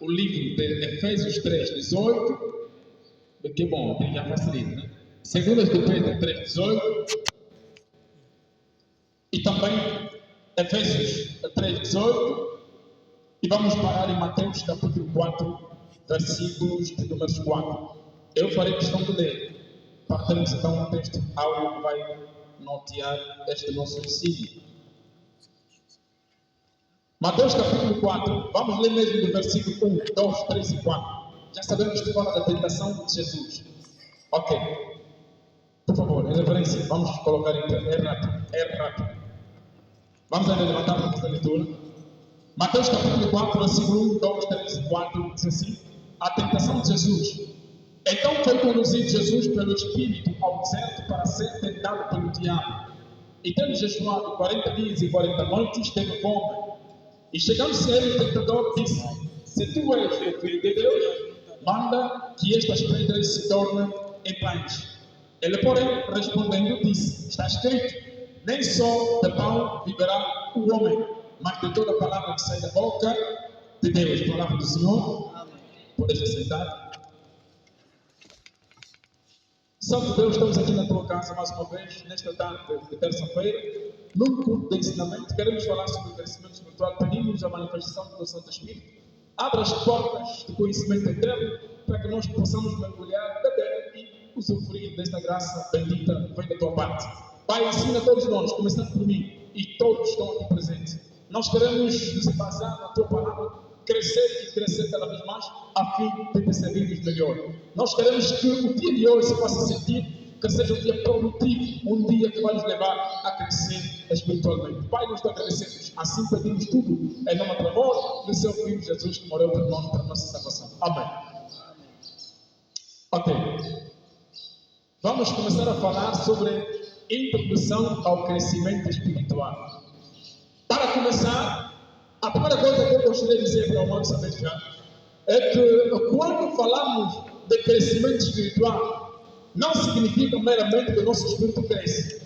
o livro de Efésios 3:18, que bom, já facilita, né? Segundas de Pedro 3:18 e também Efésios 3:18, e vamos parar em Mateus capítulo 4, versículos de números 4. Eu farei questão de ler, para termos então um texto áudio que vai nortear este nosso ensino. Mateus capítulo 4, vamos ler mesmo do versículo 1, 2, 3 e 4. Já sabemos que fala da tentação de Jesus. Ok. Por favor, em reverência, vamos colocar em pé. É rápido. Vamos ainda levantar para esta leitura. Mateus capítulo 4, versículo 1, 2, 3 e 4, diz assim: a tentação de Jesus. Então foi conduzido Jesus pelo Espírito ao deserto para ser tentado pelo diabo. E tendo jejuado 40 dias e 40 noites, teve fome. E chegando-se a ele, o tentador disse: se tu és o Filho de Deus, manda que estas pedras se tornem em pães. Ele, porém, respondendo, disse: está escrito, nem só de pão viverá o homem, mas de toda a palavra que sai da boca de Deus. Palavra do Senhor. Podes aceitar. Santo Deus, estamos aqui na tua casa mais uma vez, nesta tarde de terça-feira, num culto de ensinamento. Queremos falar sobre o crescimento espiritual. Pedimos a manifestação do Santo Espírito. Abra as portas do conhecimento eterno para que nós possamos mergulhar, beber e usufruir desta graça bendita que vem da tua parte. Pai, ensina a todos nós, começando por mim e todos que estão aqui presentes. Nós queremos nos basear na tua palavra, crescer e crescer cada vez mais, a fim de te servirmos melhor. Nós queremos que o dia de hoje se possa sentir que seja um dia produtivo, um dia que vai nos levar a crescer espiritualmente. Pai, nós te agradecemos. Assim pedimos tudo em nome do amor do seu Filho Jesus, que morreu por nós, para a nossa salvação. Amém. Ok. Vamos começar a falar sobre introdução ao crescimento espiritual. Para começar, a primeira coisa que eu gostaria de dizer para o irmão saber já é que quando falamos de crescimento espiritual, não significa meramente que o nosso espírito cresce.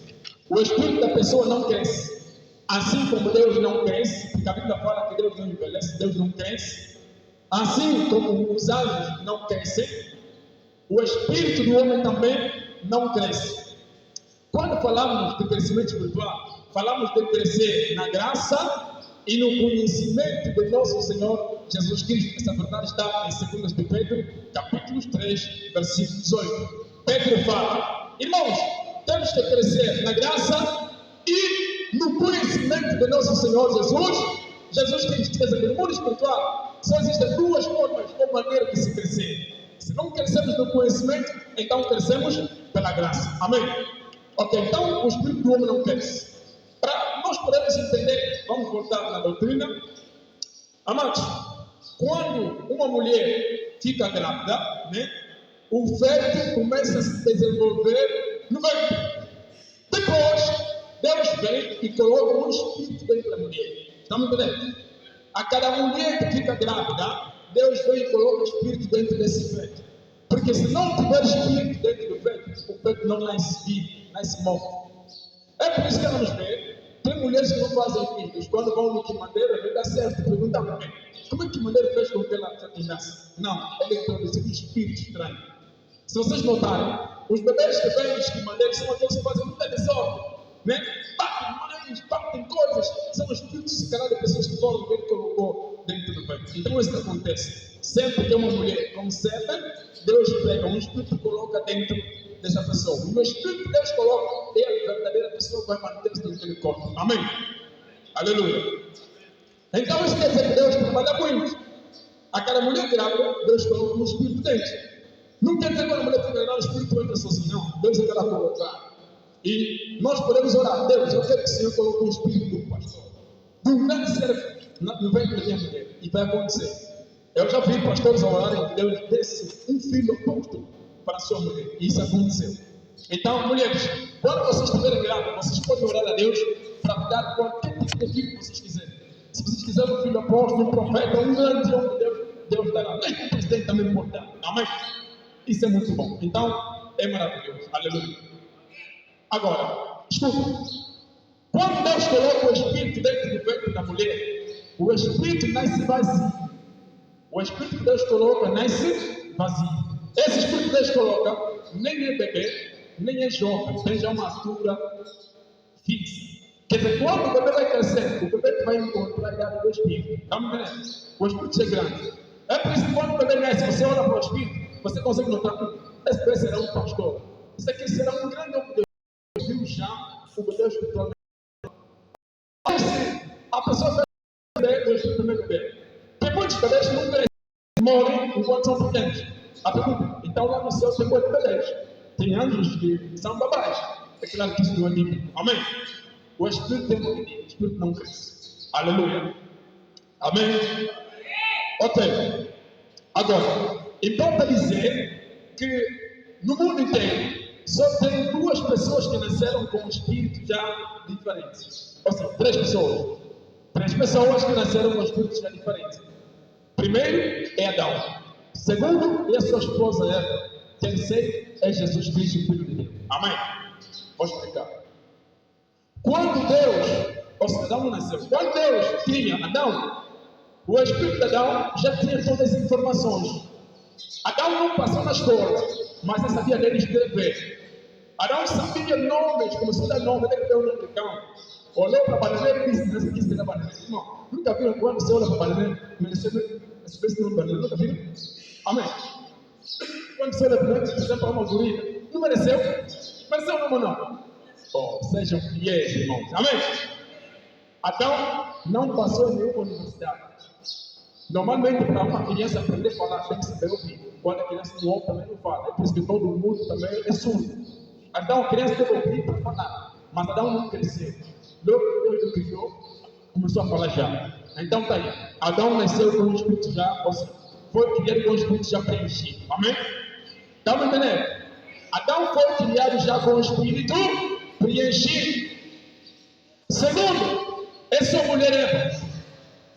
O espírito da pessoa não cresce. Assim como Deus não cresce, porque a Bíblia fala que Deus não envelhece, Deus não cresce. Assim como os anjos não crescem, o espírito do homem também não cresce. Quando falamos de crescimento espiritual, falamos de crescer na graça e no conhecimento de nosso Senhor Jesus Cristo. Essa verdade está em 2 de Pedro, capítulo 3, versículo 18. Pedro fala: irmãos, temos que crescer na graça e no conhecimento de nosso Senhor Jesus Cristo. Quer dizer, no mundo espiritual só existem duas formas ou maneiras de se crescer. Se não crescemos no conhecimento, então crescemos pela graça. Amém? Ok, então o espírito do homem não cresce. Para nós podermos entender, vamos voltar na doutrina. Amados, quando uma mulher fica grávida, né, o feto começa a se desenvolver no ventre. Depois, Deus vem e coloca um espírito dentro da mulher. Estamos entendendo? A cada mulher que fica grávida, Deus vem e coloca o espírito dentro desse feto. Porque se não tiver espírito dentro do feto, o feto não nasce vivo, nasce morto. É por isso que vamos ver, tem mulheres que não fazem filhos. Quando vão no quimandeiro, não dá certo. Perguntam para mim, como é que o quimandeiro fez com que ela nasce? Não, ele introduziu um espírito estranho. Se vocês notarem, os bebês que vêm dos quimandeiros são aqueles que fazem muita desordem, né? Batem mães, batem coisas. São espíritos, se calhar, de pessoas que foram ver que colocou dentro do peito. Então isso acontece. Sempre que uma mulher concebe, Deus pega um espírito e coloca dentro dessa pessoa. E o espírito que Deus coloca, a verdadeira pessoa vai manter-se naquele corpo. Amém? Aleluia. Então isso quer dizer que Deus trabalha muito. A cada mulher grávida, Deus coloca um espírito dentro. Não quer dizer que quando a mulher fica grávida, o espírito entra sozinho. Não, Deus é que ela colocar. E nós podemos orar: Deus, eu quero que o Senhor coloque um espírito do pastor, de um grande servo no ventre da minha mulher. E vai acontecer. Eu já vi pastores orarem que Deus desse um filho apóstolo para a sua mulher. E isso aconteceu. Então, mulheres, quando vocês estiverem grávidas, vocês podem orar a Deus para dar qualquer tipo de filho que vocês quiserem. Se vocês quiserem um filho apóstolo, um profeta, um grande homem de Deus, Deus dará. Nem o presidente também pode dar. Amém? Isso é muito bom. Então, é maravilhoso. Aleluia. Agora, escuta. Quando Deus coloca o espírito dentro do ventre da mulher, o espírito nasce vazio. O Espírito que Deus coloca nasce vazio. Esse Espírito que Deus coloca nem é bebê, nem é jovem, tem já uma altura fixa. Quer dizer, quando o bebê vai crescer, o bebê vai encontrar a idade do Espírito. Está me entendendo? O Espírito é grande. É por isso que quando o bebê nasce, você olha para o Espírito, você consegue notar que esse bebê será um pastor. Isso aqui será um grande homem de Deus. Viu já o bebê espiritualmente. A pessoa vai ver o Espírito do bebê. Tem muitos bebês que não crescem, morrem enquanto são pequenos. A pergunta, então lá no céu tem muitos bebês. Tem anjos que são babás. É claro que isso não é bíblico. Amém? O Espírito tem um limite, o Espírito não cresce. Aleluia. Amém? Ok. Agora, importa dizer que no mundo inteiro só tem 2 pessoas que nasceram com um espírito já diferente. Ou seja, 3 pessoas. 3 pessoas que nasceram com um espírito já diferente. Primeiro é Adão. Segundo é a sua esposa Eva. Terceiro é Jesus Cristo, Filho de Deus. Amém? Vou explicar. Quando Deus, ou seja, Adão não nasceu, quando Deus tinha Adão, o Espírito de Adão já tinha todas as informações. Adão não passou na escola, mas ele sabia ler e escrever. Adão sabia nomes, começou a dar nome, ele deu o nome de cão. Olhou para a bananeira e disse: não quis ter a bananeira. Irmão, nunca viram quando você olha para a bananeira, mereceu esse nome de bananeira? Nunca viram? Amém. Quando você olha para ele, por exemplo, uma gorila, não mereceu? Mereceu o nome ou não? Oh, sejam fiéis, irmãos. Amém? Adão não passou em nenhuma universidade. Normalmente, para uma criança aprender a falar, tem que saber ouvir. Quando a criança não ouve, também não fala. É por isso que todo mundo também é surdo. Então, a criança deve ouvir para falar. Mas Adão não cresceu. Logo que Deus o criou, começou a falar já. Então, está aí. Adão nasceu com o espírito já, ou seja, foi criado com o espírito já preenchido. Amém? Estão me entendendo? Adão foi criado já com o espírito preenchido. Segundo, é sua mulher Eva.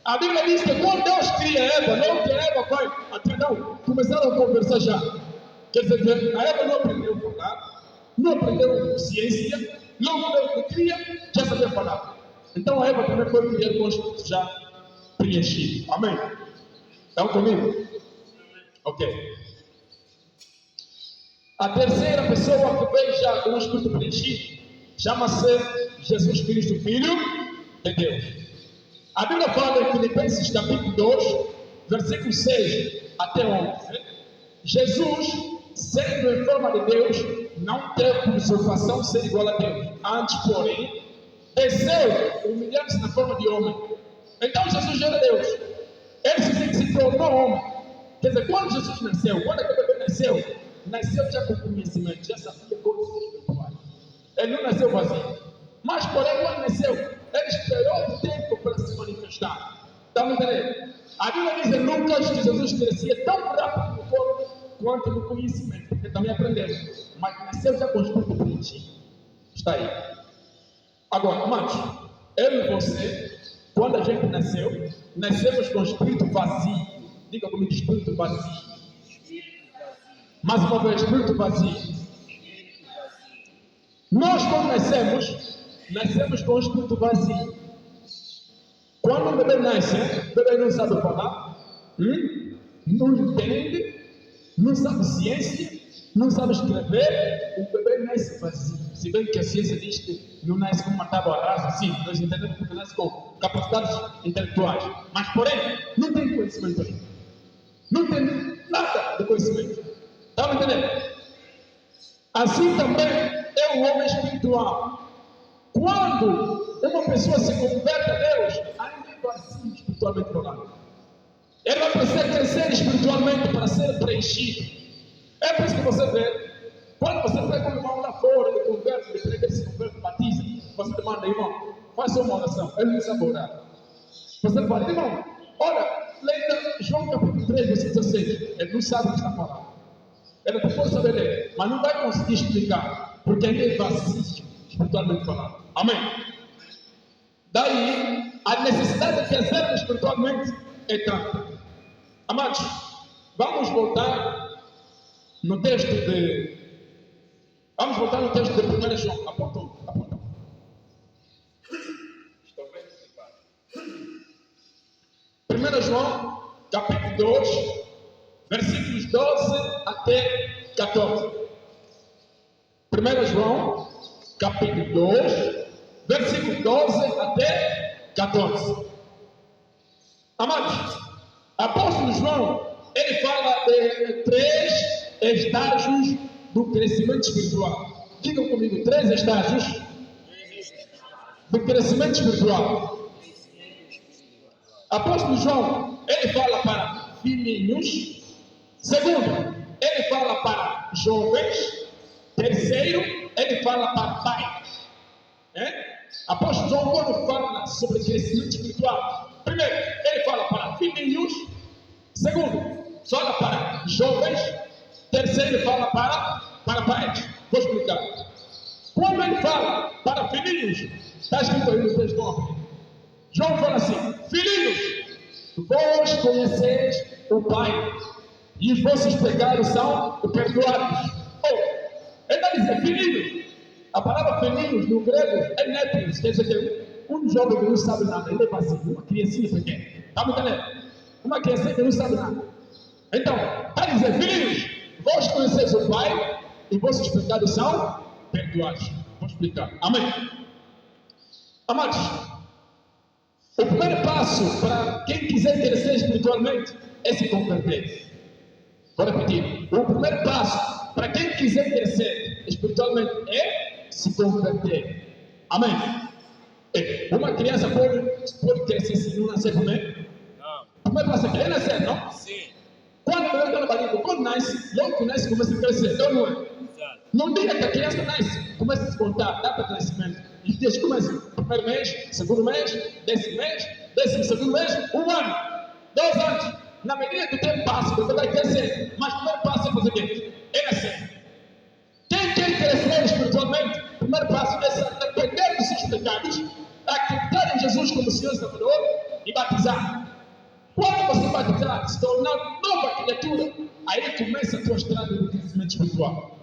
A Bíblia diz que quando Deus cria Eva, logo que a Eva vai até Adão, começaram a conversar já. Quer dizer, a Eva não aprendeu a falar, não aprendeu ciência, logo Deus que cria, já sabia falar. Então a Eva também foi criada com o espírito já preenchido. Amém? Estão comigo? Ok. A terceira pessoa que veio já com o espírito preenchido chama-se Jesus Cristo, Filho de Deus. A Bíblia fala em Filipenses capítulo 2, versículo 6 até 11. Jesus, sendo em forma de Deus, não teve por usurpação ser igual a Deus. Antes, porém, desceu, humilhando-se na forma de homem. Então Jesus já era Deus. Ele se tornou homem. Quer dizer, quando Jesus nasceu, quando aquele bebê nasceu já com conhecimento, já sabia coisas espirituais. Ele não nasceu vazio. Mas, porém, quando nasceu, ele esperou o tempo para se manifestar. Estão me entendendo? A Bíblia diz em Lucas que Jesus crescia tão rápido no corpo quanto no conhecimento, porque também aprendeu. Mas nasceu já com o espírito preenchido. Está aí. Agora, amados, eu e você, quando a gente nasceu, nascemos com o espírito vazio. Diga comigo, espírito vazio. Mais uma vez, espírito vazio. Nós, quando nascemos com o espírito vazio. Quando o bebê nasce, o bebê não sabe falar, não entende, não sabe ciência, não sabe escrever, o bebê nasce vazio. Se bem que a ciência diz que não nasce com uma tábua rasa, sim, nós entendemos que nasce com capacidades intelectuais, mas porém, não tem conhecimento ainda. Não tem nada de conhecimento. Está me entendendo? Assim também é o homem espiritual. Quando uma pessoa se converte a Deus, ainda é vazio espiritualmente falando. Ele vai precisar crescer espiritualmente para ser preenchido. É por isso que você vê, quando você pega um irmão lá fora, ele converte, ele prega, ele se converte, batiza, você demanda, irmão, faça uma oração. Ele não sabe orar. Você fala, irmão, olha, leia João capítulo 3, versículo 16. Ele não sabe o que está falando. Ele até pode saber ler, mas não vai conseguir explicar, porque ainda é vazio espiritualmente falando. Amém? Daí, a necessidade de crescer espiritualmente é tanta. Amados, vamos voltar no texto de. Vamos voltar no texto de 1 João. Apontou. 1 João, capítulo 2, versículos 12 até 14. 1 João, capítulo 2, versículo 12 até 14. Amados, apóstolo João, ele fala de 3 estágios do crescimento espiritual. Digam comigo, 3 estágios do crescimento espiritual. Apóstolo João, ele fala para filhinhos. Segundo, ele fala para jovens. Terceiro, ele fala para pais. Apóstolo João, quando fala sobre crescimento espiritual, primeiro, ele fala para filhinhos. Segundo, fala para jovens. Terceiro, ele fala para pais. Vou explicar. Quando ele fala para filhinhos, está escrito aí no texto do homem. João fala assim: filhinhos, vós conheceis o Pai, e os vossos pecados são perdoados. Ele está dizendo filhinhos. A palavra filhinhos no grego é népios, quer dizer que um jovem que não sabe nada, ele é vazio, uma criancinha pequena. Está me entendendo? Uma criancinha que não sabe nada. Então, está dizendo filhinhos, vós conheceis o Pai, e vossos pecados são perdoados. Vou explicar. Amém. Amados, o primeiro passo para quem quiser crescer espiritualmente é se converter. Vou repetir. O primeiro passo para quem quiser crescer espiritualmente é se converter. Amém. Uma criança pode crescer se não nascer também? Não. O primeiro passo é nascer, não? Sim. Quando o bebê está na barriga, quando nasce, logo que nasce começa a crescer, então não é? Exato. Não diga que a criança nasce, começa a se contar, data de crescimento. E os dias começam, primeiro mês, segundo mês, 12º mês, 1 ano, 2 anos. Na medida que o tempo passa, você vai crescer. Mas o primeiro passo é fazer o quê? É nascer. Quem quer crescer espiritualmente, o primeiro passo é se arrepender dos seus pecados, acreditar em Jesus como Senhor e Salvador e batizar. Quando você batizar, se tornar nova criatura, aí começa a tua estrada do crescimento espiritual.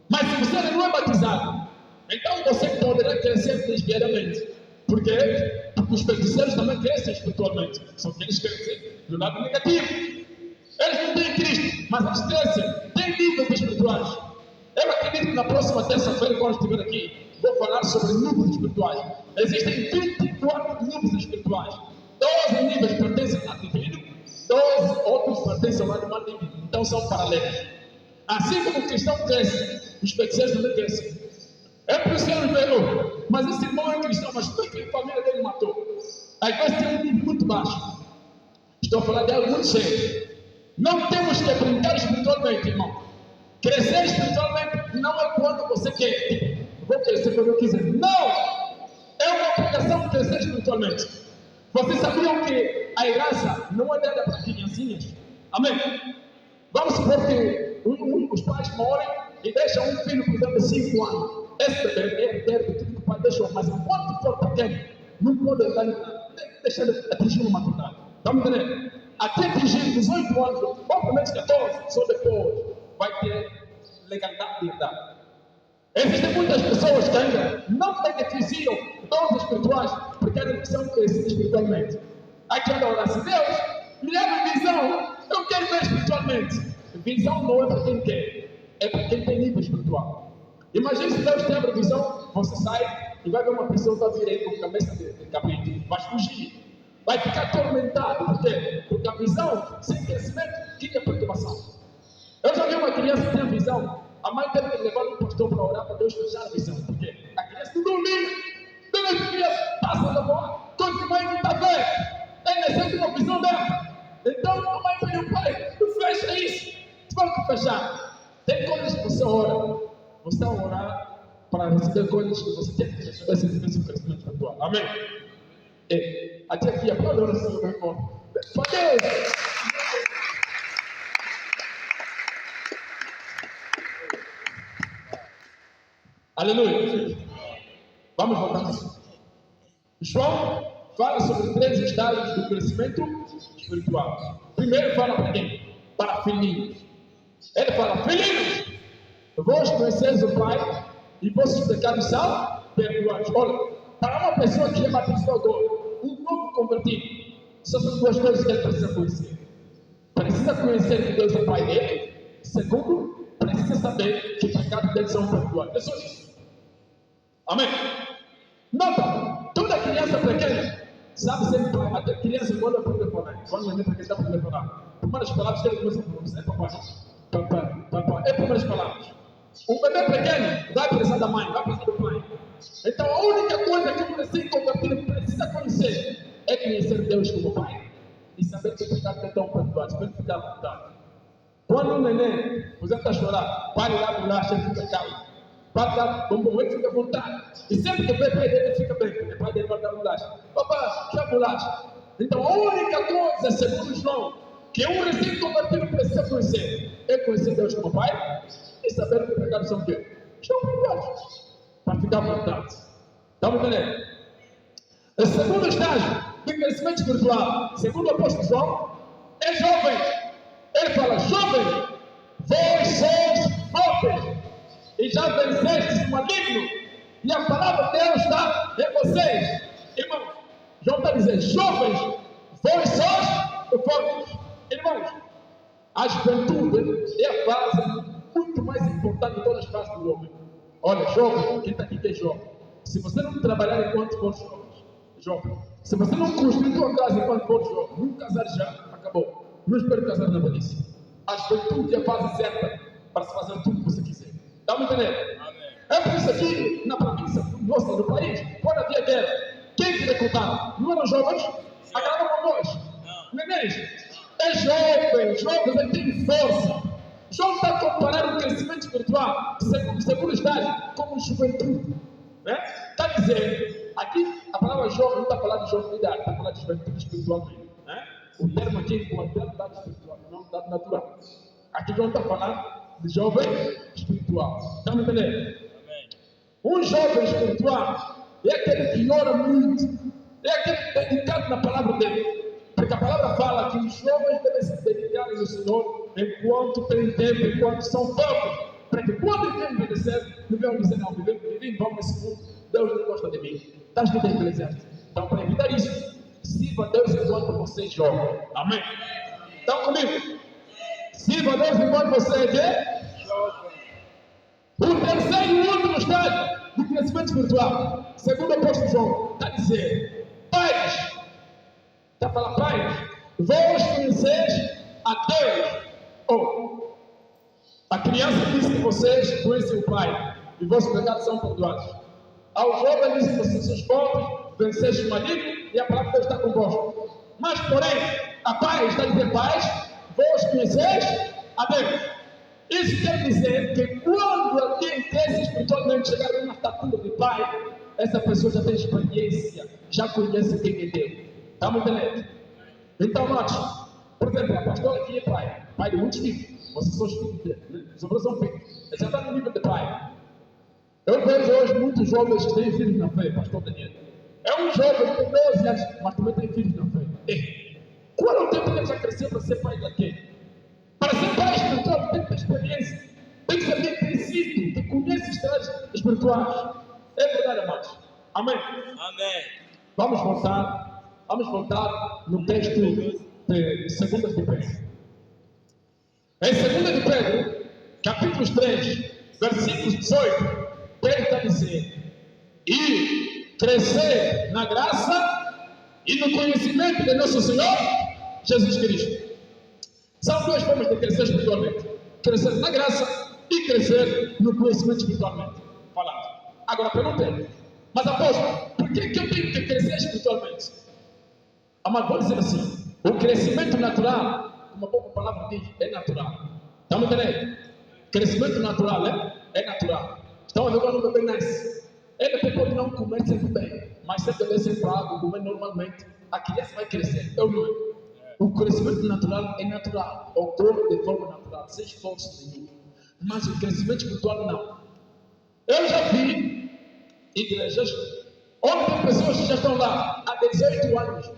Mas se você não é batizado, então você poderá crescer desviadamente. Por quê? Porque os feiticeiros também crescem espiritualmente. Só que eles crescem do lado negativo. Eles não têm Cristo, mas eles crescem. Têm níveis espirituais. Eu acredito que na próxima terça-feira, quando estiver aqui, vou falar sobre níveis espirituais. Existem 24 níveis espirituais. 12 níveis pertencem ao divino, 12 outros pertencem ao animal divino. Então são paralelos. Assim como o cristão cresce, os feiticeiros também crescem. É por isso que ele veio. Mas esse irmão é cristão, mas foi que a família dele matou. Aí vai ter um nível muito baixo. Estou falando de algo muito sério. Não temos que brincar espiritualmente, irmão. Crescer espiritualmente não é quando você quer. Vou crescer quando eu quiser. Não! É uma obrigação crescer espiritualmente. Vocês sabiam que a herança não é dada para criancinhas? Amém? Vamos supor que os pais morrem e deixam um filho, por exemplo, de 5 anos. Esse bebê é herdeiro do que o pai deixou, mas enquanto for pequeno, não pode deixar de atingir uma maturidade. Estamos entendendo? Até atingir 18 anos, ou pelo menos 14, só depois vai ter legalidade de herdade. Existem muitas pessoas que ainda não beneficiam dons espirituais porque ainda são crescidas espiritualmente. Aqui anda a orar assim: Deus, me leva visão, eu quero ver espiritualmente. Visão não é para quem quer, é para quem tem nível espiritual. Imagine se Deus te abre visão, você sai e vai ver uma pessoa que vai vir aí com cabeça de capeta, vai fugir, vai ficar atormentado. Por quê? Porque a visão sem crescimento cria perturbação. Eu já vi uma criança que tinha visão, a mãe teve que levar um pastor para orar para Deus fechar a visão. Por quê? A criança não dormia. Todas as crianças passam da bola, quando a mãe não está vendo, tem recebe uma visão dela. Então a mãe pediu: pai, fecha isso. Vamos fechar. Tem coisas que você ora. Você está a orar para receber coisas que você tem que receber se tiver seu crescimento espiritual. Amém? Até aqui, aplauda a oração bem forte. Deus! Aleluia! Vamos voltar. João fala sobre 3 estágios do crescimento espiritual. Primeiro fala para quem? Para filhinhos. Ele fala: filhinhos, vós conheceis o Pai e vossos pecados são perdoados. Olha, para uma pessoa que é batizado agora, um novo convertido, só são 2 coisas que ele precisa conhecer. conhecer que Deus é Pai dele. Segundo, precisa saber que os pecados dele são perdoados. É só isso. Amém? Nota, toda criança pequena sabe sempre, até criança quando aprende a falar, quando o neném está aprendendo a falar, primeiras palavras que ele começa a pronunciar é papai, papai, papai, é primeiras palavras. O bebê pequeno vai precisar da mãe, vai precisar do pai. Então a única coisa que o recém-convertido precisa conhecer é conhecer Deus como Pai e saber que os pecados estão perdoados, para ele ficar à vontade. Quando o neném, por exemplo, está a chorar, pare lá do lado, ele fica calmo. Pare lá, bom, ele fica à vontade. E sempre que o pai dele fica bem, porque o pai dele vai dar bolacha. Papai, quer bolacha? Então a única coisa, segundo João, que um recém-convertido precisa conhecer é conhecer Deus como Pai e saber que os pecados são o quê? Estão perdoados. Para ficar à vontade. Estão entendendo? O segundo estágio de crescimento espiritual, segundo o apóstolo João, é jovem. Ele fala, jovem, vós sois fortes e já vencestes o maligno, e a palavra de Deus está em vocês. Irmãos, João está dizendo, jovens, vós sois fortes. Irmãos, a juventude é a fase muito mais importante de todas as fases do homem. Olha, jovem, quem está aqui que é jovem, se você não trabalhar enquanto for jovem, se você não construir sua casa enquanto for jovem, não casar já, acabou. Não espero casar na velhice. A juventude é a fase certa para se fazer tudo que você quiser. Está me entendendo? É por isso aqui, na província nossa, no país, quando havia guerra, quem queria contar? Não eram jovens? Agradavam a voz. Nenéns, é jovens, ele tem força. João está a comparar o crescimento espiritual, segundo estágio, como juventude. Está a dizer, aqui a palavra jovem não está a falar de jovialidade, está a falar de juventude espiritual mesmo. O termo aqui é idade espiritual, não idade natural. Aqui João está a falar de jovem espiritual. Está me entendendo? Um jovem espiritual é aquele que ora muito, é aquele que é dedicado na palavra dele. Porque a palavra fala que os jovens devem se dedicar ao Senhor enquanto têm tempo, enquanto são fortes. Para que quando ele envelhecer, não venham dizer, não, viver em vão nesse mundo, Deus não gosta de mim. Está escrito em Eclesiastes. Então, para evitar isso, sirva a Deus enquanto você é jovem. Amém? Estão comigo? Sirva a Deus enquanto você é jovem. O terceiro e último estágio do crescimento espiritual, segundo o apóstolo João, está a dizer, pais, está a falar, pais, vós conheceis a Deus. A criança disse que vocês conhecem o Pai e vossos pecados são perdoados. Ao jovem disse que vocês são fortes, venceste o maligno e a palavra de Deus está convosco. Mas, porém, a paz está a dizer, pais, vós conheceis a Deus. Isso quer dizer que quando alguém cresce espiritualmente, chegar a uma estatura de pai, essa pessoa já tem experiência, já conhece quem é Deus. Está me entendendo? Então, note, por exemplo, a pastora aqui é pai de muitos filhos. Vocês são os filhos dele, né? Os outros são filhos. Ele já está no nível de pai. Eu vejo hoje muitos jovens que têm filhos na fé, pastor Daniel. É um jovem que tem 12 anos, mas também tem filhos na fé. Qual é o tempo que ele já cresceu para ser pai daqui? Para ser pai espiritual, tem que ter experiência. Tem que saber que tem sido, que conhece estágios espirituais. É verdade, amados. Amém? Amém. Vamos voltar no texto de 2 de Pedro. Em 2 de Pedro, capítulo 3, versículos 18, Pedro está dizendo, e crescer na graça e no conhecimento de nosso Senhor Jesus Cristo. São duas formas de crescer espiritualmente: crescer na graça e crescer no conhecimento espiritualmente falando. Agora perguntei, mas apóstolo, por que eu tenho que crescer espiritualmente? Amado, vou dizer assim: o crescimento natural, como a pouca palavra diz, é natural. Estão me entendendo? Crescimento natural é natural. Estão a ver quando o bebê nasce? Ele pode não comer sempre bem, mas se beber sempre água, comer normalmente, a criança vai crescer. Eu não. O crescimento natural é natural, ocorre de forma natural, sem esforço nenhum. Mas o crescimento espiritual não. Eu já vi igrejas onde tem pessoas que já estão lá há 18 anos,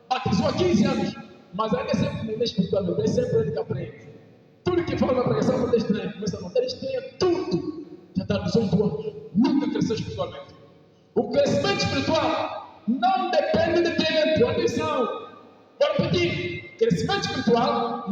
há 15 anos, mas ainda é sempre no espiritualmente, é sempre ele que aprende. Tudo que fala na pregação não tem estranho, começa a notar, eles têm tudo. Já está há 18 anos, nunca cresceu espiritualmente. O crescimento espiritual não depende de tempo, atenção. Vou repetir: crescimento espiritual